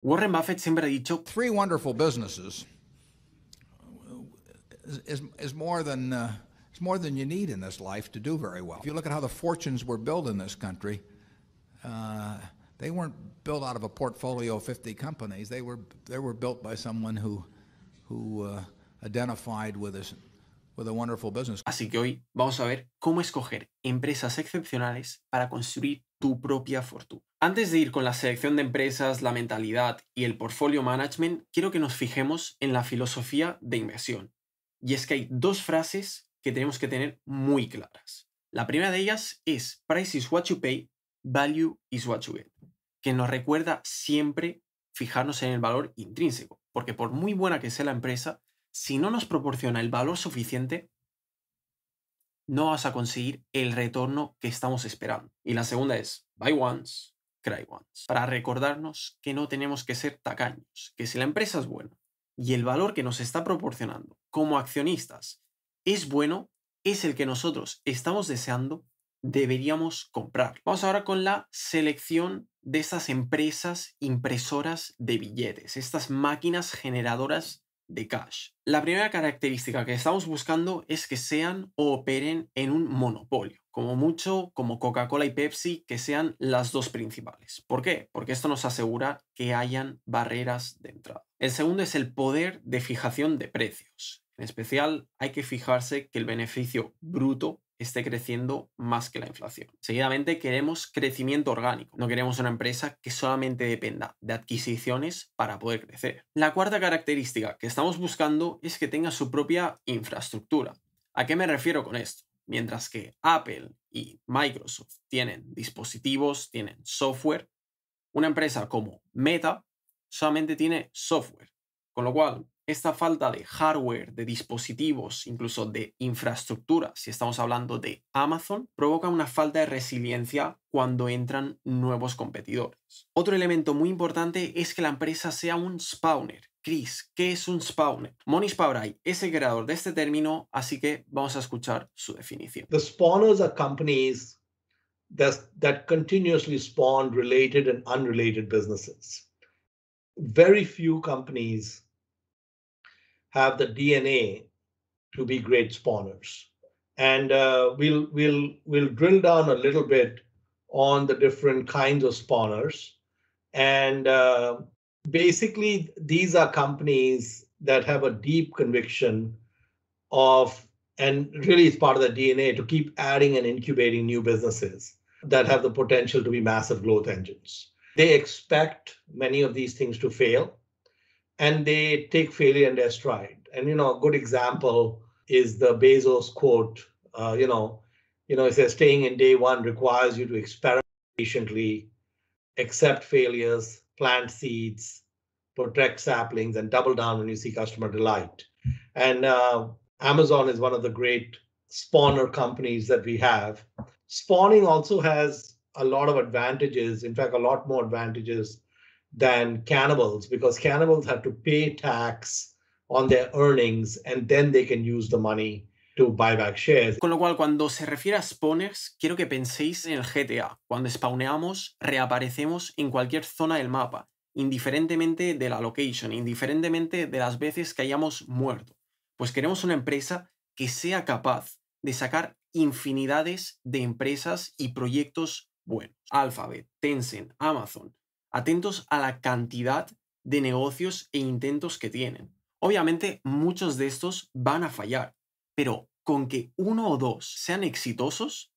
Warren Buffett siempre ha dicho, Three wonderful businesses is more than it's more than you need in this life to do very well. If you look at how the fortunes were built in this country, they weren't built out of a portfolio of 50 companies. They were built by someone who identified with a wonderful business. así que hoy vamos a ver cómo escoger empresas excepcionales para construir tu propia fortuna. Antes de ir con la selección de empresas, la mentalidad y el portfolio management, quiero que nos fijemos en la filosofía de inversión. Y es que hay dos frases que tenemos que tener muy claras. La primera de ellas es price is what you pay, value is what you get, que nos recuerda siempre fijarnos en el valor intrínseco, porque por muy buena que sea la empresa, si no nos proporciona el valor suficiente, no vas a conseguir el retorno que estamos esperando. Y la segunda es buy once, cry once, para recordarnos que no tenemos que ser tacaños, que si la empresa es buena y el valor que nos está proporcionando como accionistas es bueno, es el que nosotros estamos deseando, deberíamos comprar. Vamos ahora con la selección de estas empresas impresoras de billetes, estas máquinas generadoras de cash. La primera característica que estamos buscando es que sean o operen en un monopolio, como mucho como Coca-Cola y Pepsi, que sean las dos principales. ¿Por qué? Porque esto nos asegura que hayan barreras de entrada. El segundo es el poder de fijación de precios. En especial, hay que fijarse que el beneficio bruto esté creciendo más que la inflación. Seguidamente, queremos crecimiento orgánico. No queremos una empresa que solamente dependa de adquisiciones para poder crecer. La cuarta característica que estamos buscando es que tenga su propia infraestructura. ¿A qué me refiero con esto? Mientras que Apple y Microsoft tienen dispositivos, tienen software, una empresa como Meta solamente tiene software. Con lo cual, esta falta de hardware, de dispositivos, incluso de infraestructura, si estamos hablando de Amazon, provoca una falta de resiliencia cuando entran nuevos competidores. Otro elemento muy importante es que la empresa sea un spawner. Chris, ¿qué es un spawner? Monish Pabrai es el creador de este término, así que vamos a escuchar su definición. The spawners are companies that continuously spawn related and unrelated businesses. Very few companies have the DNA to be great spawners. And we'll drill down a little bit on the different kinds of spawners. And basically, these are companies that have a deep conviction of, and really it's part of the DNA to keep adding and incubating new businesses that have the potential to be massive growth engines. They expect many of these things to fail, and they take failure in their stride. And a good example is the Bezos quote. It says staying in day one requires you to experiment patiently, accept failures, plant seeds, protect saplings, and double down when you see customer delight. And Amazon is one of the great spawner companies that we have. Spawning also has a lot of advantages, in fact, a lot more advantages than cannibals, because cannibals have to pay tax on their earnings and then they can use the money to buy back shares. Con lo cual, cuando se refiere a spawners, quiero que penséis en el GTA. Cuando spawneamos, reaparecemos en cualquier zona del mapa, indiferentemente de la location, indiferentemente de las veces que hayamos muerto. Pues queremos una empresa que sea capaz de sacar infinidades de empresas y proyectos buenos. Alphabet, Tencent, Amazon. Atentos a la cantidad de negocios e intentos que tienen. Obviamente, muchos de estos van a fallar, pero con que uno o dos sean exitosos,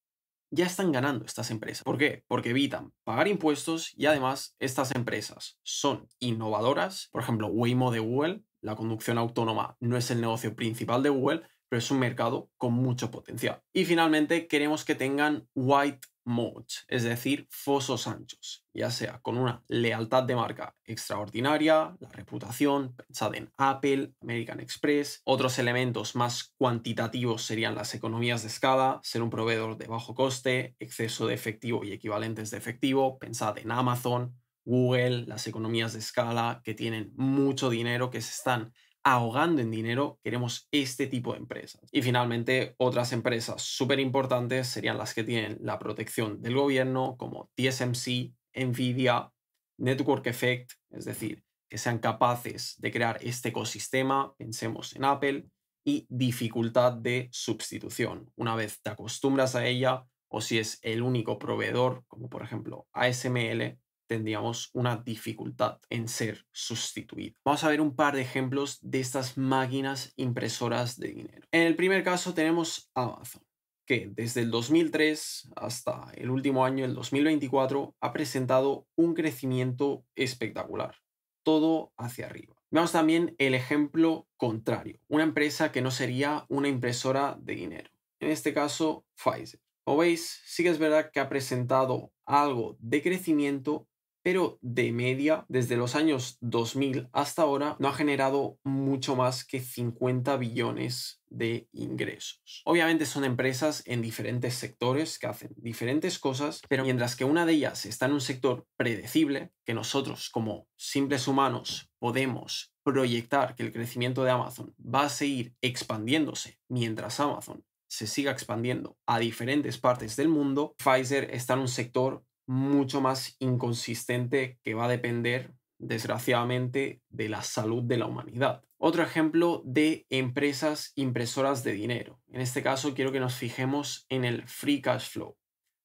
ya están ganando estas empresas. ¿Por qué? Porque evitan pagar impuestos y además estas empresas son innovadoras. Por ejemplo, Waymo de Google, la conducción autónoma no es el negocio principal de Google, pero es un mercado con mucho potencial. Y finalmente queremos que tengan white moats, es decir, fosos anchos, ya sea con una lealtad de marca extraordinaria, la reputación, pensad en Apple, American Express. Otros elementos más cuantitativos serían las economías de escala, ser un proveedor de bajo coste, exceso de efectivo y equivalentes de efectivo, pensad en Amazon, Google, las economías de escala que tienen mucho dinero, que se están ahogando en dinero. Queremos este tipo de empresas. Y finalmente, otras empresas súper importantes serían las que tienen la protección del gobierno, como TSMC, Nvidia, Network Effect, es decir, que sean capaces de crear este ecosistema, pensemos en Apple, y dificultad de sustitución. Una vez te acostumbras a ella, o si es el único proveedor, como por ejemplo ASML, tendríamos una dificultad en ser sustituido. Vamos a ver un par de ejemplos de estas máquinas impresoras de dinero. En el primer caso tenemos Amazon, que desde el 2003 hasta el último año, el 2024, ha presentado un crecimiento espectacular. Todo hacia arriba. Veamos también el ejemplo contrario, una empresa que no sería una impresora de dinero. En este caso, Pfizer. Como veis, sí que es verdad que ha presentado algo de crecimiento, pero de media, desde los años 2000 hasta ahora, no ha generado mucho más que 50 billones de ingresos. Obviamente son empresas en diferentes sectores que hacen diferentes cosas, pero mientras que una de ellas está en un sector predecible, que nosotros como simples humanos podemos proyectar que el crecimiento de Amazon va a seguir expandiéndose mientras Amazon se siga expandiendo a diferentes partes del mundo, Pfizer está en un sector mucho más inconsistente que va a depender, desgraciadamente, de la salud de la humanidad. Otro ejemplo de empresas impresoras de dinero. En este caso quiero que nos fijemos en el free cash flow.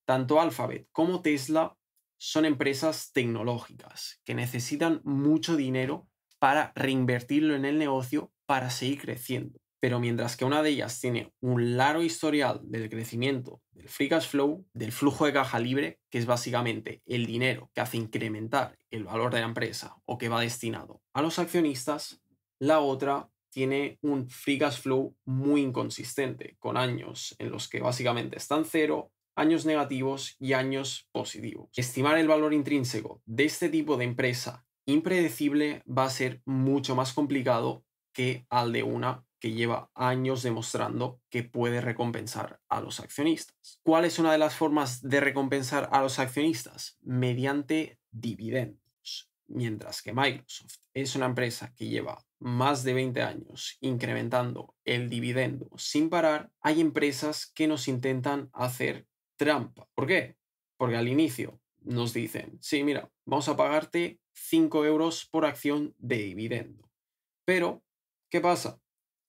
Tanto Alphabet como Tesla son empresas tecnológicas que necesitan mucho dinero para reinvertirlo en el negocio para seguir creciendo. Pero mientras que una de ellas tiene un largo historial del crecimiento del free cash flow, del flujo de caja libre, que es básicamente el dinero que hace incrementar el valor de la empresa o que va destinado a los accionistas, la otra tiene un free cash flow muy inconsistente, con años en los que básicamente están cero, años negativos y años positivos. Estimar el valor intrínseco de este tipo de empresa impredecible va a ser mucho más complicado que al de una que lleva años demostrando que puede recompensar a los accionistas. ¿Cuál es una de las formas de recompensar a los accionistas? Mediante dividendos. Mientras que Microsoft es una empresa que lleva más de 20 años incrementando el dividendo sin parar, hay empresas que nos intentan hacer trampa. ¿Por qué? Porque al inicio nos dicen, sí, mira, vamos a pagarte 5 euros por acción de dividendo. Pero, ¿qué pasa?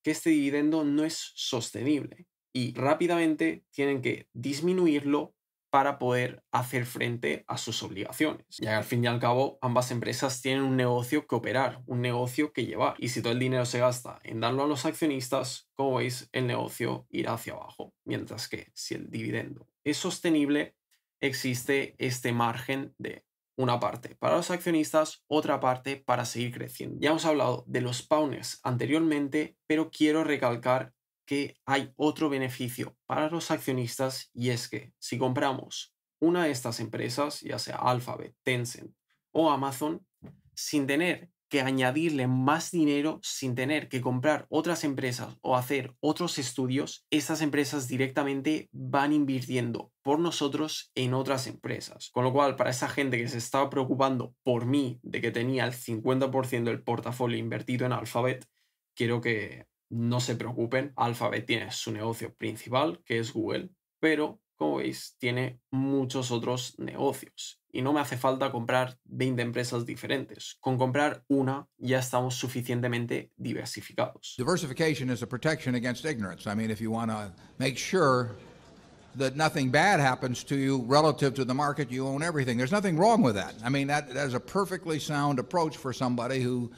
Que este dividendo no es sostenible y rápidamente tienen que disminuirlo para poder hacer frente a sus obligaciones. Ya que al fin y al cabo ambas empresas tienen un negocio que operar, un negocio que llevar. Y si todo el dinero se gasta en darlo a los accionistas, como veis, el negocio irá hacia abajo. Mientras que si el dividendo es sostenible, existe este margen de una parte para los accionistas, otra parte para seguir creciendo. Ya hemos hablado de los pawners anteriormente, pero quiero recalcar que hay otro beneficio para los accionistas y es que si compramos una de estas empresas, ya sea Alphabet, Tencent o Amazon, sin tener que añadirle más dinero, sin tener que comprar otras empresas o hacer otros estudios, estas empresas directamente van invirtiendo por nosotros en otras empresas. Con lo cual, para esa gente que se estaba preocupando por mí de que tenía el 50% del portafolio invertido en Alphabet, quiero que no se preocupen. Alphabet tiene su negocio principal, que es Google, pero como veis, tiene muchos otros negocios y no me hace falta comprar 20 empresas diferentes. Con comprar una ya estamos suficientemente diversificados. Diversification is a protection against ignorance. I mean, if you want to make sure that nothing bad happens to you relative to the market, you own everything. There's nothing wrong with that. I mean, that is a perfectly sound approach for somebody who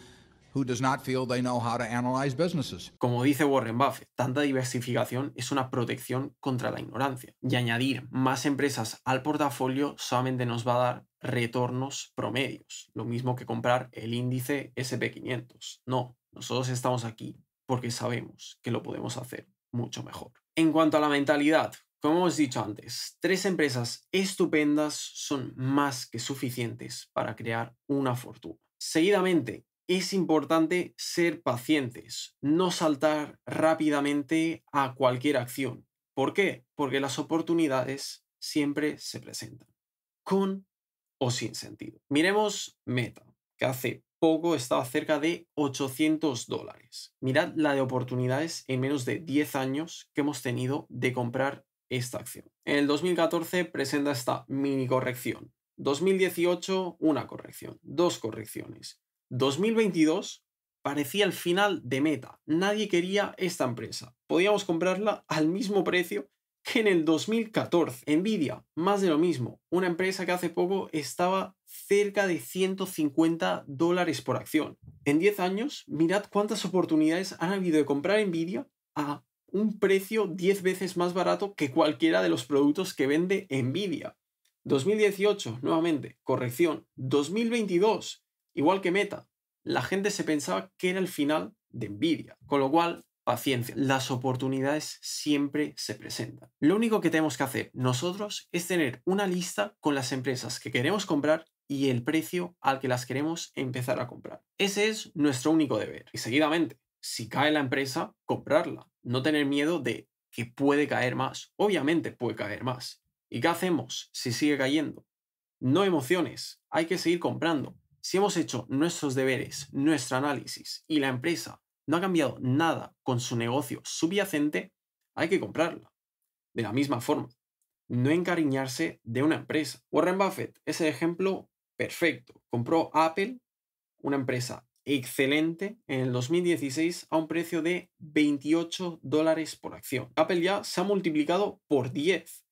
does not feel they know how to analyze businesses. Como dice Warren Buffett, tanta diversificación es una protección contra la ignorancia. Y añadir más empresas al portafolio solamente nos va a dar retornos promedios. Lo mismo que comprar el índice SP500. No, nosotros estamos aquí porque sabemos que lo podemos hacer mucho mejor. En cuanto a la mentalidad, como hemos dicho antes, 3 empresas estupendas son más que suficientes para crear una fortuna. Seguidamente, es importante ser pacientes, no saltar rápidamente a cualquier acción. ¿Por qué? Porque las oportunidades siempre se presentan, con o sin sentido. Miremos Meta, que hace poco estaba cerca de $800. Mirad la de oportunidades en menos de 10 años que hemos tenido de comprar esta acción. En el 2014 presenta esta mini corrección 2018, una corrección, dos correcciones. 2022 parecía el final de Meta. Nadie quería esta empresa. Podíamos comprarla al mismo precio que en el 2014. Nvidia, más de lo mismo. Una empresa que hace poco estaba cerca de $150 por acción. En 10 años, mirad cuántas oportunidades han habido de comprar Nvidia a un precio 10 veces más barato que cualquiera de los productos que vende Nvidia. 2018, nuevamente, corrección. 2022, igual que Meta. La gente se pensaba que era el final de Nvidia. Con lo cual, paciencia. Las oportunidades siempre se presentan. Lo único que tenemos que hacer nosotros es tener una lista con las empresas que queremos comprar y el precio al que las queremos empezar a comprar. Ese es nuestro único deber. Y seguidamente, si cae la empresa, comprarla. No tener miedo de que puede caer más. Obviamente puede caer más. ¿Y qué hacemos si sigue cayendo? No emociones. Hay que seguir comprando. Si hemos hecho nuestros deberes, nuestro análisis y la empresa no ha cambiado nada con su negocio subyacente, hay que comprarla. De la misma forma, no encariñarse de una empresa. Warren Buffett es el ejemplo perfecto. Compró Apple, una empresa excelente, en el 2016 a un precio de $28 por acción. Apple ya se ha multiplicado por 10.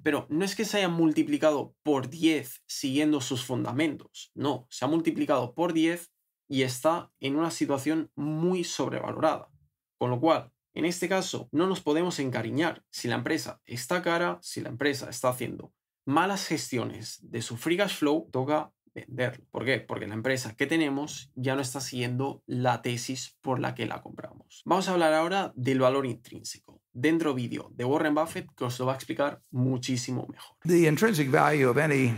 Pero no es que se haya multiplicado por 10 siguiendo sus fundamentos. No, se ha multiplicado por 10 y está en una situación muy sobrevalorada. Con lo cual, en este caso, no nos podemos encariñar. Si la empresa está cara, si la empresa está haciendo malas gestiones de su free cash flow, toca venderlo. ¿Por qué? Porque la empresa que tenemos ya no está siguiendo la tesis por la que la compramos. Vamos a hablar ahora del valor intrínseco. Dentro vídeo de Warren Buffett que os lo va a explicar muchísimo mejor. The intrinsic value of any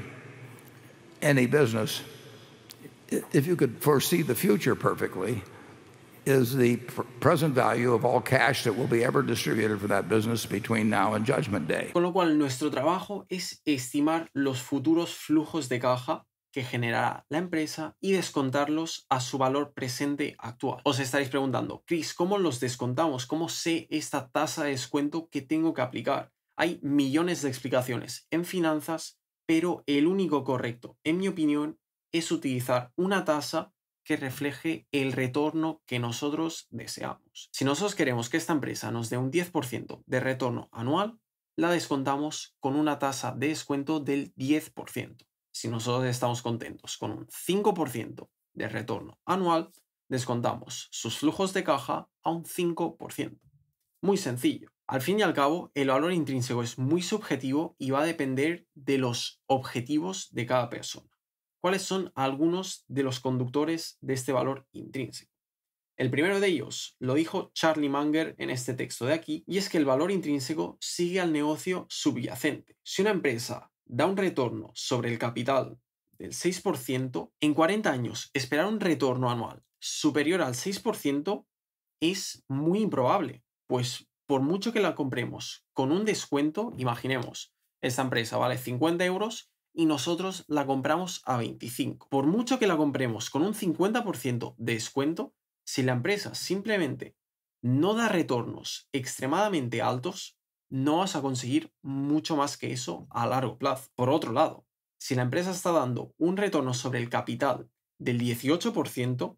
business, if you could foresee the future perfectly, is the present value of all cash that will be ever distributed for that business between now and Judgment Day. Con lo cual, nuestro trabajo es estimar los futuros flujos de caja que generará la empresa y descontarlos a su valor presente actual. Os estaréis preguntando, Chris, ¿cómo los descontamos? ¿Cómo sé esta tasa de descuento que tengo que aplicar? Hay millones de explicaciones en finanzas, pero el único correcto, en mi opinión, es utilizar una tasa que refleje el retorno que nosotros deseamos. Si nosotros queremos que esta empresa nos dé un 10% de retorno anual, la descontamos con una tasa de descuento del 10%. Si nosotros estamos contentos con un 5% de retorno anual, descontamos sus flujos de caja a un 5%. Muy sencillo. Al fin y al cabo, el valor intrínseco es muy subjetivo y va a depender de los objetivos de cada persona. ¿Cuáles son algunos de los conductores de este valor intrínseco? El primero de ellos lo dijo Charlie Munger en este texto de aquí, y es que el valor intrínseco sigue al negocio subyacente. Si una empresa da un retorno sobre el capital del 6%, en 40 años esperar un retorno anual superior al 6% es muy improbable, pues por mucho que la compremos con un descuento, imaginemos, esta empresa vale 50 euros y nosotros la compramos a 25. Por mucho que la compremos con un 50% de descuento, si la empresa simplemente no da retornos extremadamente altos, no vas a conseguir mucho más que eso a largo plazo. Por otro lado, si la empresa está dando un retorno sobre el capital del 18%,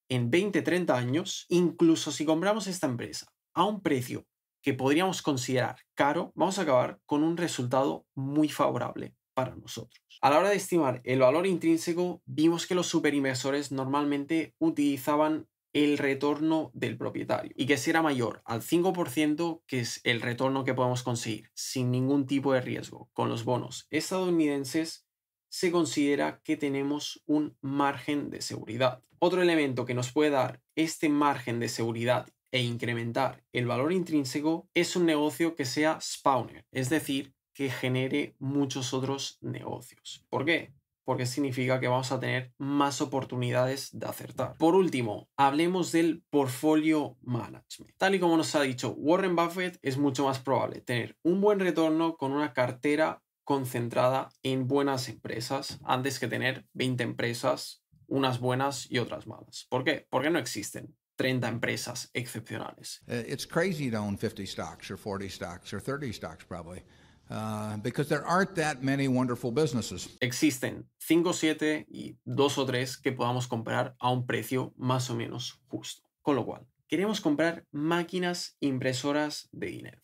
en 20-30 años, incluso si compramos esta empresa a un precio que podríamos considerar caro, vamos a acabar con un resultado muy favorable para nosotros. A la hora de estimar el valor intrínseco, vimos que los superinversores normalmente utilizaban el retorno del propietario y que si era mayor al 5%, que es el retorno que podemos conseguir sin ningún tipo de riesgo con los bonos estadounidenses, se considera que tenemos un margen de seguridad. Otro elemento que nos puede dar este margen de seguridad e incrementar el valor intrínseco es un negocio que sea spawner, es decir, que genere muchos otros negocios. ¿Por qué? Porque significa que vamos a tener más oportunidades de acertar. Por último, hablemos del portfolio management. Tal y como nos ha dicho Warren Buffett, es mucho más probable tener un buen retorno con una cartera concentrada en buenas empresas antes que tener 20 empresas, unas buenas y otras malas. ¿Por qué? Porque no existen 30 empresas excepcionales. It's crazy to own 50 stocks or 40 stocks or 30 stocks probably. because there aren't that many wonderful businesses. Existen 5 o 7 y 2 o 3 que podamos comprar a un precio más o menos justo. Con lo cual, queremos comprar máquinas impresoras de dinero.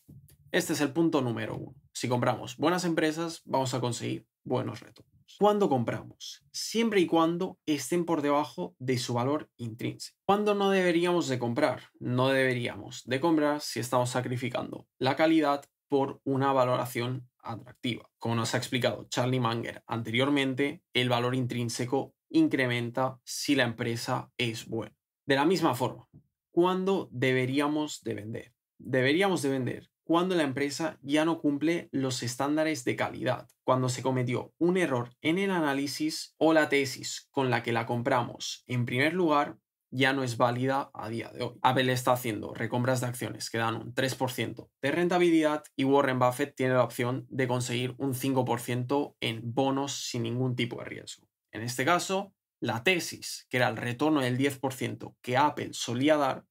Este es el punto número 1. Si compramos buenas empresas, vamos a conseguir buenos retornos. ¿Cuándo compramos? Siempre y cuando estén por debajo de su valor intrínseco. ¿Cuándo no deberíamos de comprar? No deberíamos de comprar si estamos sacrificando la calidad por una valoración atractiva. Como nos ha explicado Charlie Munger anteriormente, el valor intrínseco incrementa si la empresa es buena. De la misma forma, ¿cuándo deberíamos de vender? Deberíamos de vender cuando la empresa ya no cumple los estándares de calidad, cuando se cometió un error en el análisis o la tesis con la que la compramos en primer lugar ya no es válida a día de hoy. Apple está haciendo recompras de acciones que dan un 3% de rentabilidad y Warren Buffett tiene la opción de conseguir un 5% en bonos sin ningún tipo de riesgo. En este caso, la tesis, que era el retorno del 10% que Apple solía dar,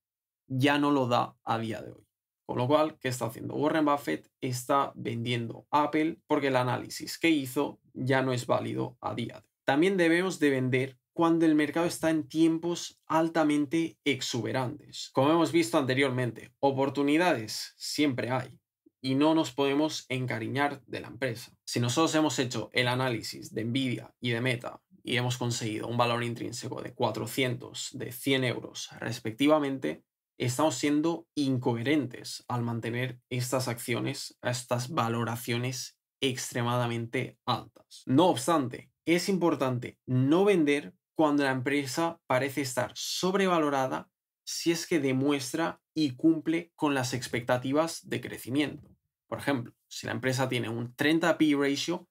ya no lo da a día de hoy. Con lo cual, ¿qué está haciendo? Warren Buffett está vendiendo Apple porque el análisis que hizo ya no es válido a día de hoy. También debemos de vender cuando el mercado está en tiempos altamente exuberantes. Como hemos visto anteriormente, oportunidades siempre hay y no nos podemos encariñar de la empresa. Si nosotros hemos hecho el análisis de Nvidia y de Meta y hemos conseguido un valor intrínseco de 400, de 100 euros respectivamente, estamos siendo incoherentes al mantener estas acciones a estas valoraciones extremadamente altas. No obstante, es importante no vender cuando la empresa parece estar sobrevalorada si es que demuestra y cumple con las expectativas de crecimiento. Por ejemplo, si la empresa tiene un 30 P/E ratio,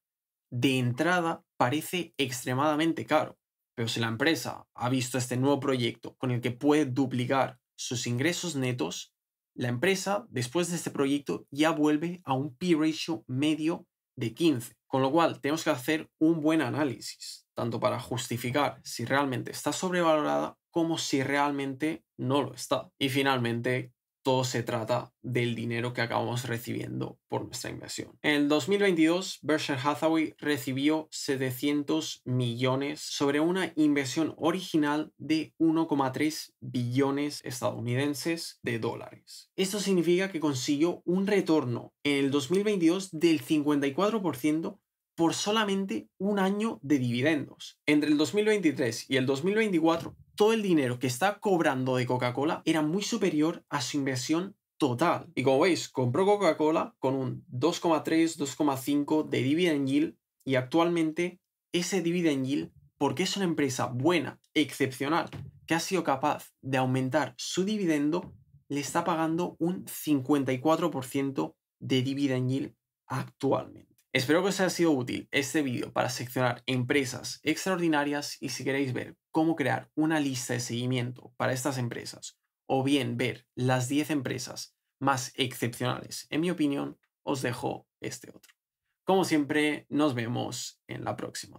de entrada parece extremadamente caro, pero si la empresa ha visto este nuevo proyecto con el que puede duplicar sus ingresos netos, la empresa, después de este proyecto, ya vuelve a un P/E ratio medio de 15. Con lo cual, tenemos que hacer un buen análisis, tanto para justificar si realmente está sobrevalorada como si realmente no lo está. Y finalmente, todo se trata del dinero que acabamos recibiendo por nuestra inversión. En el 2022, Berkshire Hathaway recibió 700 millones sobre una inversión original de 1,3 billones estadounidenses de dólares. Esto significa que consiguió un retorno en el 2022 del 54% por solamente un año de dividendos. Entre el 2023 y el 2024, todo el dinero que está cobrando de Coca-Cola era muy superior a su inversión total. Y como veis, compró Coca-Cola con un 2,3, 2,5 de dividend yield y actualmente ese dividend yield, porque es una empresa buena, excepcional, que ha sido capaz de aumentar su dividendo, le está pagando un 54% de dividend yield actualmente. Espero que os haya sido útil este vídeo para seleccionar empresas extraordinarias y si queréis ver cómo crear una lista de seguimiento para estas empresas o bien ver las 10 empresas más excepcionales, en mi opinión, os dejo este otro. Como siempre, nos vemos en la próxima.